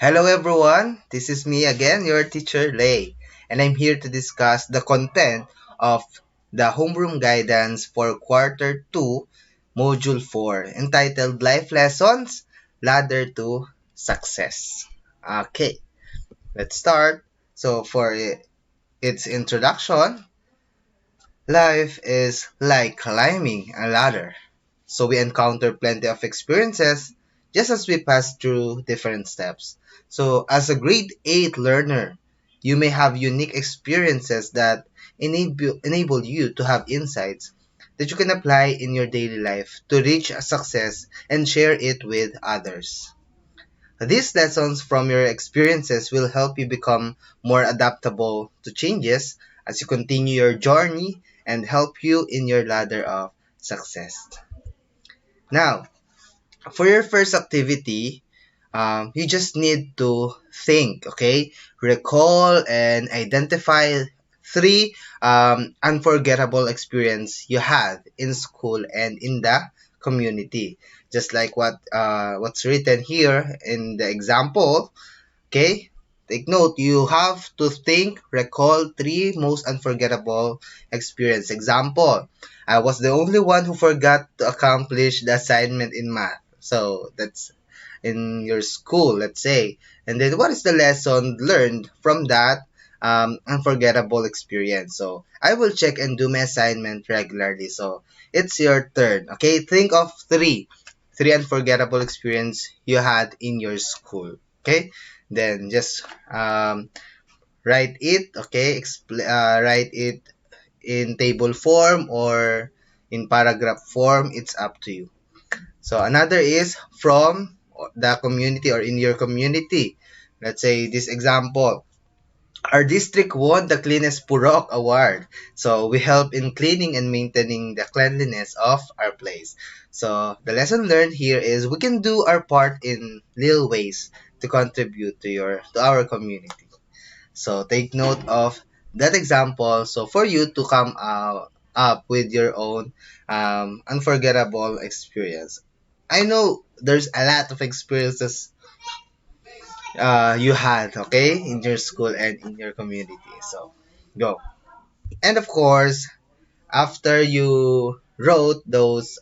Hello everyone, this is me again, your teacher Lay, and I'm here to discuss the content of the homeroom guidance for quarter 2, module 4, entitled Life Lessons, Ladder to Success. Okay, let's start. So for its introduction, life is like climbing a ladder. So we encounter plenty of experiences just as we pass through different steps. So as a grade 8 learner, you may have unique experiences that enable you to have insights that you can apply in your daily life to reach a success and share it with others. These lessons from your experiences will help you become more adaptable to changes as you continue your journey and help you in your ladder of success. Now, for your first activity, you just need to think, okay? Recall and identify three unforgettable experience you had in school and in the community. Just like what's written here in the example, okay? Take note, you have to think, recall three most unforgettable experience. Example, I was the only one who forgot to accomplish the assignment in math. So that's in your school, let's say. And then what is the lesson learned from that unforgettable experience? So I will check and do my assignment regularly. So it's your turn. Okay, think of three unforgettable experience you had in your school. Okay, then just write it. Okay, write it in table form or in paragraph form. It's up to you. So another is from the community or in your community. Let's say this example. Our district won the Cleanest Purok Award. So we help in cleaning and maintaining the cleanliness of our place. So the lesson learned here is we can do our part in little ways to contribute to our community. So take note of that example. So for you to come up with your own unforgettable experience. I know there's a lot of experiences you had, okay, in your school and in your community. So go. And of course, after you wrote those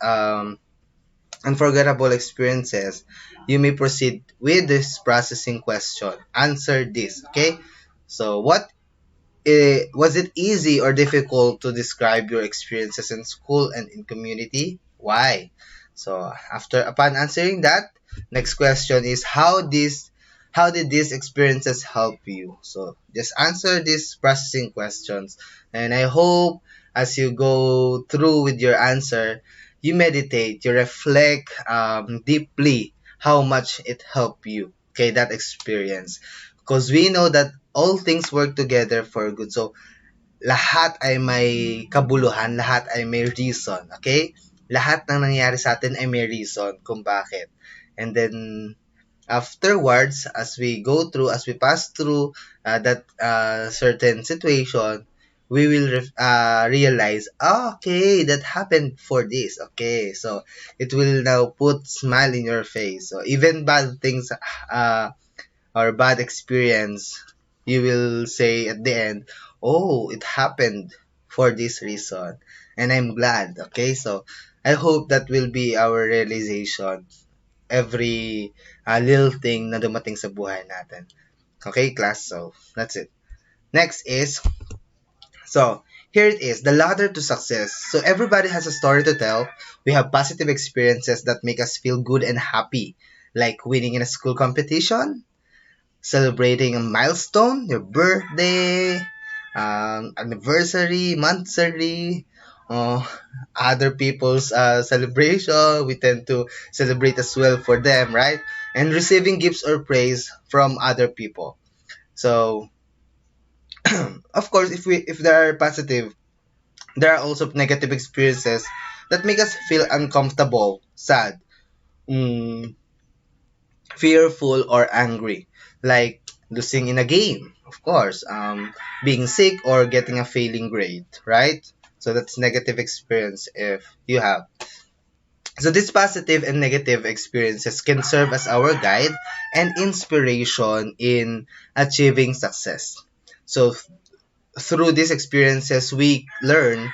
unforgettable experiences, you may proceed with this processing question. Answer this, okay? So was it easy or difficult to describe your experiences in school and in community? Why? So upon answering that, next question is how did these experiences help you? So just answer these processing questions, and I hope as you go through with your answer, you meditate, you reflect deeply how much it helped you. Okay, that experience, because we know that all things work together for good. So, lahat ay may kabuluhan, lahat ay may reason, okay? Lahat ng nangyayari sa atin ay may reason kung bakit. And then, afterwards, as we pass through that certain situation, we will realize, okay, that happened for this. Okay, so it will now put smile in your face. So even bad things or bad experience, you will say at the end, oh, it happened for this reason. And I'm glad. Okay, so I hope that will be our realization every little thing na dumating sa buhay natin. Okay, class? So, that's it. Next is, so, here it is, the ladder to success. So, everybody has a story to tell. We have positive experiences that make us feel good and happy, like winning in a school competition, celebrating a milestone, your birthday, anniversary, monthsary, uh, other people's celebration. We tend to celebrate as well for them, right? And receiving gifts or praise from other people. So, of course, if there are positive, there are also negative experiences that make us feel uncomfortable, sad, mm, fearful or angry, like losing in a game, of course, being sick or getting a failing grade, right? So that's negative experience if you have. So these positive and negative experiences can serve as our guide and inspiration in achieving success. So through these experiences, we learn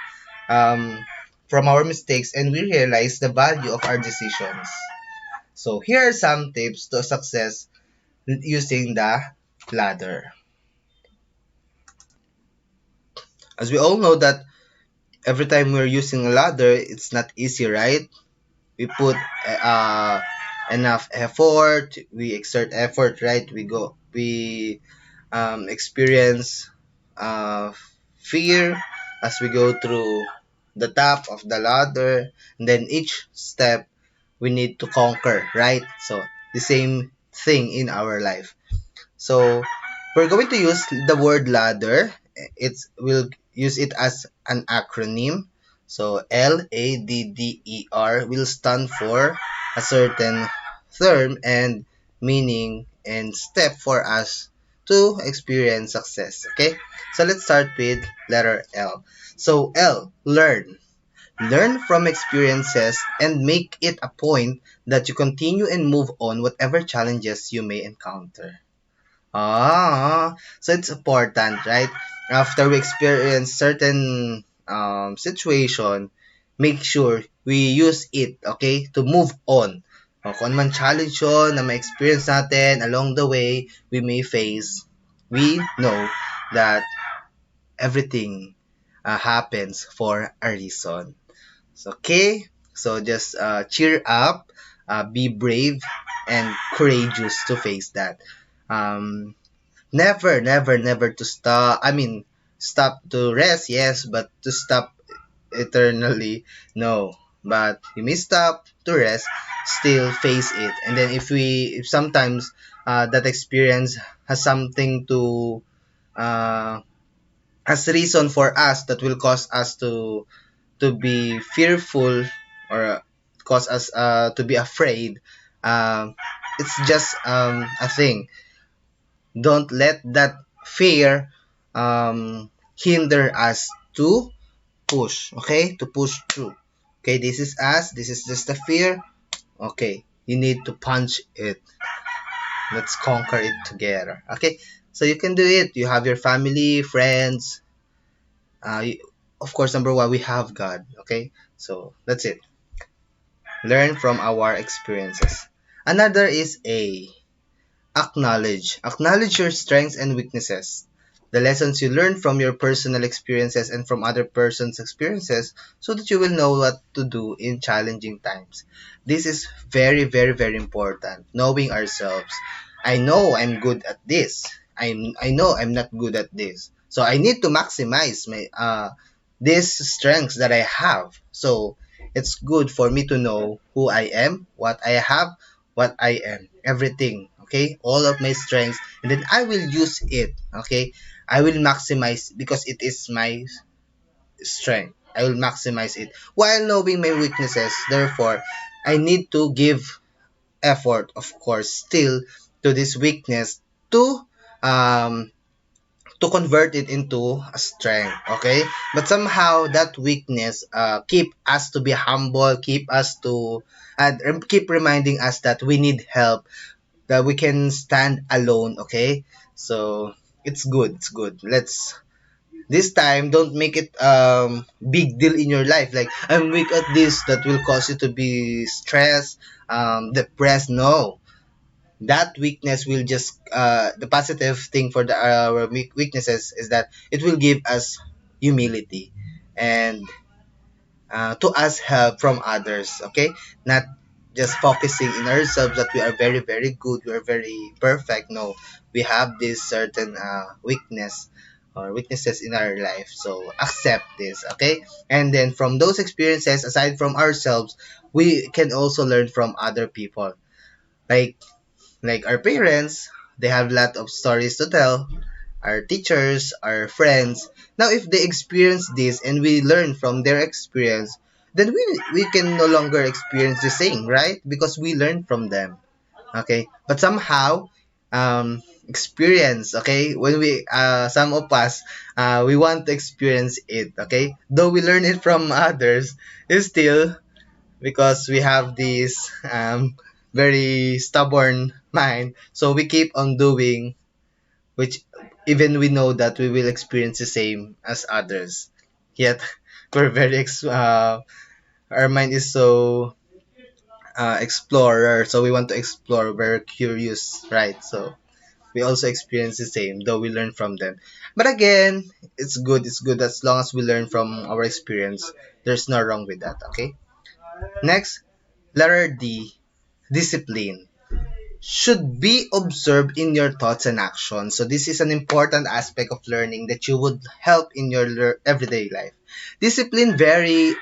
um, from our mistakes and we realize the value of our decisions. So here are some tips to success using the ladder. As we all know that every time we're using a ladder, it's not easy, right? We put enough effort, we exert effort, right? We experience uh, fear as we go through the top of the ladder, and then each step we need to conquer, right? So the same thing in our life. So we're going to use the word ladder. We'll use it as an acronym. So LADDER will stand for a certain term and meaning and step for us to experience success. Okay? So let's start with letter L. So L, learn. Learn from experiences and make it a point that you continue and move on whatever challenges you may encounter. So it's important, right? After we experience certain situation, make sure we use it, okay, to move on. O, kung ano man challenge yun na ma-experience natin along the way, we may face, we know that everything happens for a reason. So, okay, so just cheer up, be brave, and courageous to face that. Um, Never, never, never to stop. I mean, stop to rest, yes, but to stop eternally, no. But you may stop to rest, still face it. And then if sometimes that experience has something to, uh, has reason for us that will cause us to be fearful or cause us to be afraid, it's just a thing. Don't let that fear hinder us to push, okay, to push through. Okay, this is us, this is just a fear. Okay, you need to punch it. Let's conquer it together. Okay, so you can do it. You have your family, friends, of course, number one, we have God. Okay, so that's it. Learn from our experiences. Another is A, acknowledge. Acknowledge your strengths and weaknesses. The lessons you learn from your personal experiences and from other person's experiences so that you will know what to do in challenging times. This is very, very, very important. Knowing ourselves. I know I'm good at this. I know I'm not good at this. So I need to maximize my these strengths that I have. So it's good for me to know who I am, what I have, what I am, everything, okay, all of my strengths, and then I will use it, okay, I will maximize because it is my strength. I will maximize it while knowing my weaknesses. Therefore, I need to give effort, of course, still to this weakness to um convert it into a strength, okay, but somehow that weakness keep us to be humble, keep us to and keep reminding us that we need help, that we can stand alone, okay, so it's good, let's this time don't make it big deal in your life like I'm weak at this, that will cause you to be stressed, depressed. No, that weakness will just the positive thing for our weaknesses is that it will give us humility and to ask help from others, okay, not just focusing in ourselves that we are very very good, we are very perfect. No, we have this certain weakness or weaknesses in our life, so accept this, okay, and then from those experiences aside from ourselves, we can also learn from other people, like our parents, they have a lot of stories to tell, our teachers, our friends. Now, if they experience this and we learn from their experience, then we can no longer experience the same, right? Because we learn from them. Okay, but somehow, experience. Okay, when we some of us we want to experience it. Okay, though we learn it from others, it's still because we have this very stubborn mind. So we keep on doing, which even we know that we will experience the same as others. Yet we're our mind is so explorer, so we want to explore. We're curious, right? So we also experience the same, though we learn from them. But again, it's good. It's good as long as we learn from our experience. There's no wrong with that. Okay. Next, letter D, discipline should be observed in your thoughts and actions. So this is an important aspect of learning that you would help in your everyday life. Discipline, very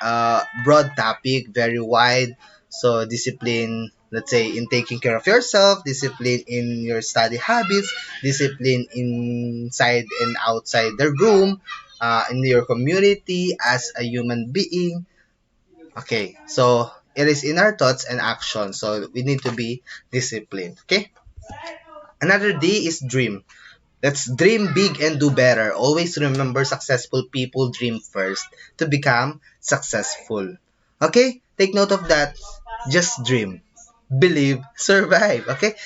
broad topic, very wide. So discipline, let's say in taking care of yourself, discipline in your study habits, discipline inside and outside the room, in your community as a human being. Okay, so it is in our thoughts and actions. So we need to be disciplined. Okay. Another D is dream. Let's dream big and do better. Always remember successful people dream first to become successful. Okay? Take note of that. Just dream. Believe, survive. Okay?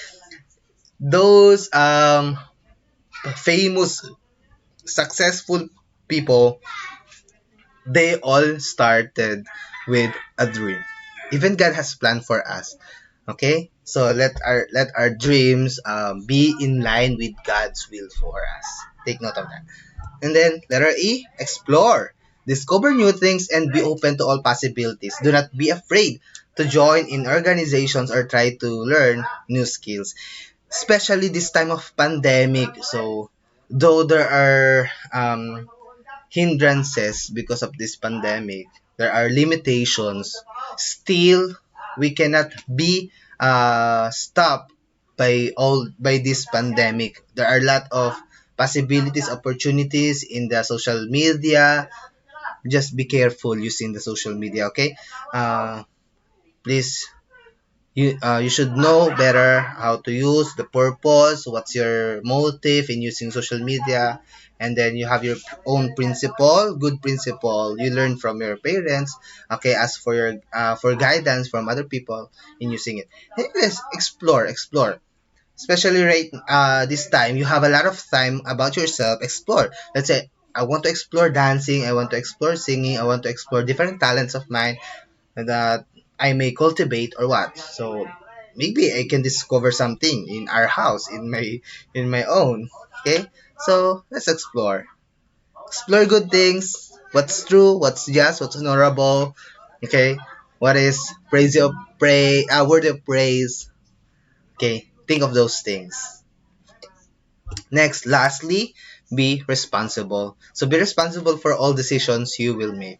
Those famous successful people, they all started with a dream. Even God has planned for us. Okay? So let our dreams be in line with God's will for us. Take note of that. And then letter E, explore. Discover new things and be open to all possibilities. Do not be afraid to join in organizations or try to learn new skills, especially this time of pandemic. So, though there are hindrances because of this pandemic, there are limitations. Still, we cannot be stopped by this pandemic. There are a lot of possibilities, opportunities in the social media. Just be careful using the social media, okay? Please, you should know better how to use the purpose, what's your motive in using social media, and then you have your own principle, good principle you learn from your parents. Okay, as for your for guidance from other people in using it. Hey, let's explore, especially right this time you have a lot of time about yourself. Explore, let's say I want to explore dancing, I want to explore singing, I want to explore different talents of mine that I may cultivate or what. So maybe I can discover something in our house, in my own. Okay? So let's explore. Explore good things. What's true, what's just, what's honorable. Okay? What is worthy of praise. Okay, think of those things. Next, lastly, be responsible. So be responsible for all decisions you will make.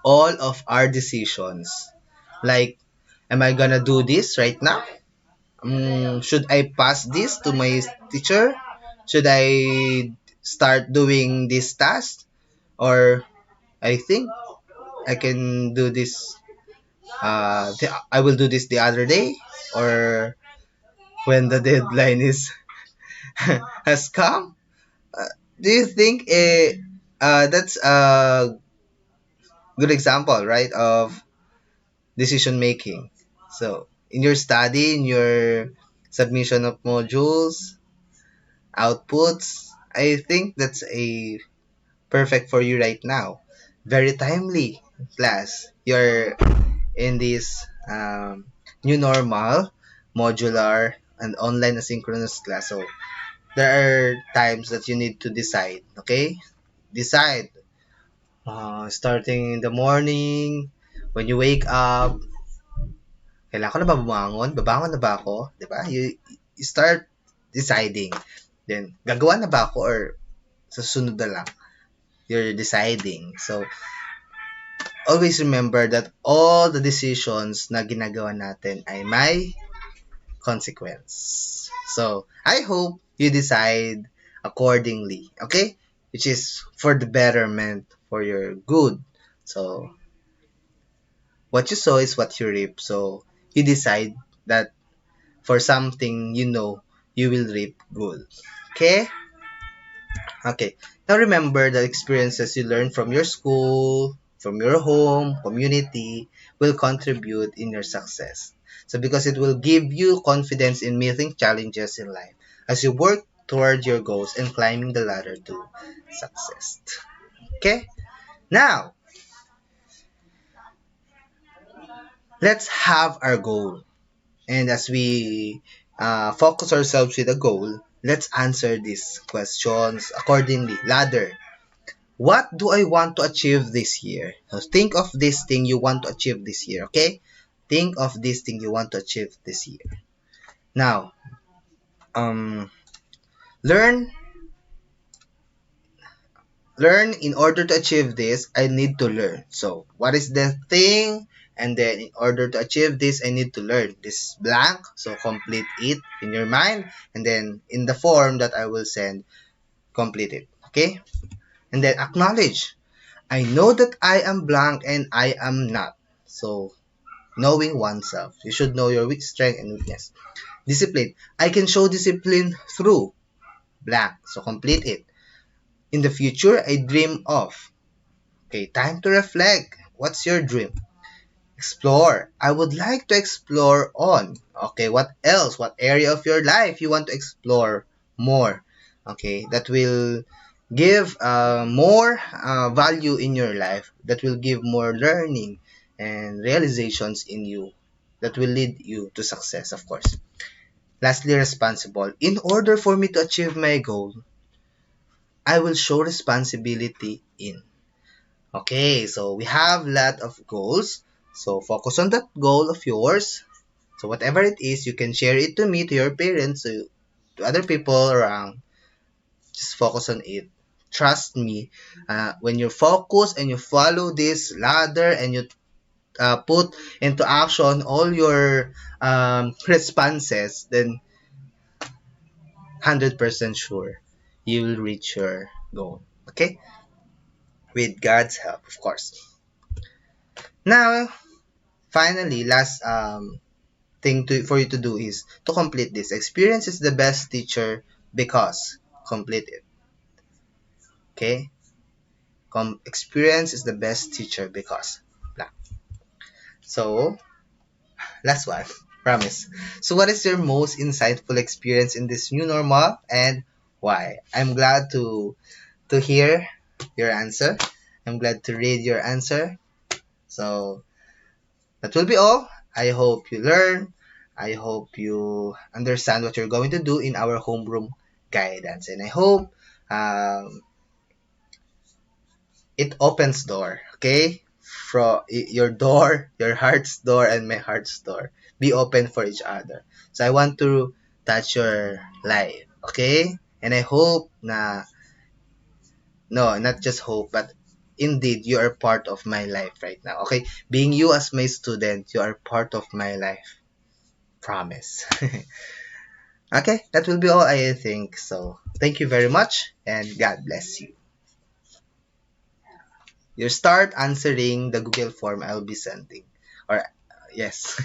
All of our decisions. Like, am I gonna do this right now? Should I pass this to my teacher? Should I start doing this task? Or I think I can do this. I will do this the other day, or when the deadline is has come. Uh, do you think that's a good example, right, of decision making? So in your study, in your submission of modules, outputs, I think that's a perfect for you right now. Very timely class. You're in this new normal, modular, and online asynchronous class. So there are times that you need to decide. Okay, decide. Starting in the morning, when you wake up, kailangan ko na ba bumangon? Babangon na ba ako? 'Di ba? You start deciding. Then, gagawa na ba ako or sa susunod na lang? You're deciding. So, always remember that all the decisions na ginagawa natin ay may consequence. So, I hope you decide accordingly. Okay? Which is for the betterment, for your good. So, what you sow is what you reap. So, you decide that for something you know you will reap good. Okay? Okay. Now remember the experiences you learned from your school, from your home, community, will contribute in your success. So because it will give you confidence in meeting challenges in life as you work toward your goals and climbing the ladder to success. Okay? Now, let's have our goal. And as we focus ourselves with a goal, let's answer these questions accordingly. Ladder. What do I want to achieve this year? So think of this thing you want to achieve this year, okay? Think of this thing you want to achieve this year. Now, um, learn, learn in order to achieve this, I need to learn. So, what is the thing? And then in order to achieve this, I need to learn. This is blank, so complete it in your mind. And then in the form that I will send, complete it, okay? And then acknowledge. I know that I am blank and I am not. So, knowing oneself. You should know your weak strength and weakness. Discipline. I can show discipline through blank. So complete it. In the future, I dream of. Okay, time to reflect. What's your dream? Explore. I would like to explore on. Okay, what else? What area of your life you want to explore more? Okay, that will give more value in your life. That will give more learning and realizations in you. That will lead you to success, of course. Lastly, responsible. In order for me to achieve my goal, I will show responsibility in. Okay, so we have a lot of goals. So focus on that goal of yours. So whatever it is, you can share it to me, to your parents, to other people around. Just focus on it. Trust me, when you focus and you follow this ladder and you put into action all your responses, then 100% sure you will reach your goal. Okay? With God's help, of course. Now, finally, last thing for you to do is to complete this. Experience is the best teacher because complete it. Okay? Experience is the best teacher because blah. So, last one. Promise. So, what is your most insightful experience in this new normal and why? I'm glad to hear your answer. I'm glad to read your answer. So, that will be all. I hope you learn. I hope you understand what you're going to do in our homeroom guidance. And I hope um, it opens door, okay? From your door, your heart's door, and my heart's door. Be open for each other. So I want to touch your life, okay? And I hope na, no, not just hope, but indeed you are part of my life right now, okay? Being you as my student, you are part of my life. Promise. Okay, that will be all I think. So, thank you very much and God bless you. You start answering the Google form I'll be sending. Or, yes.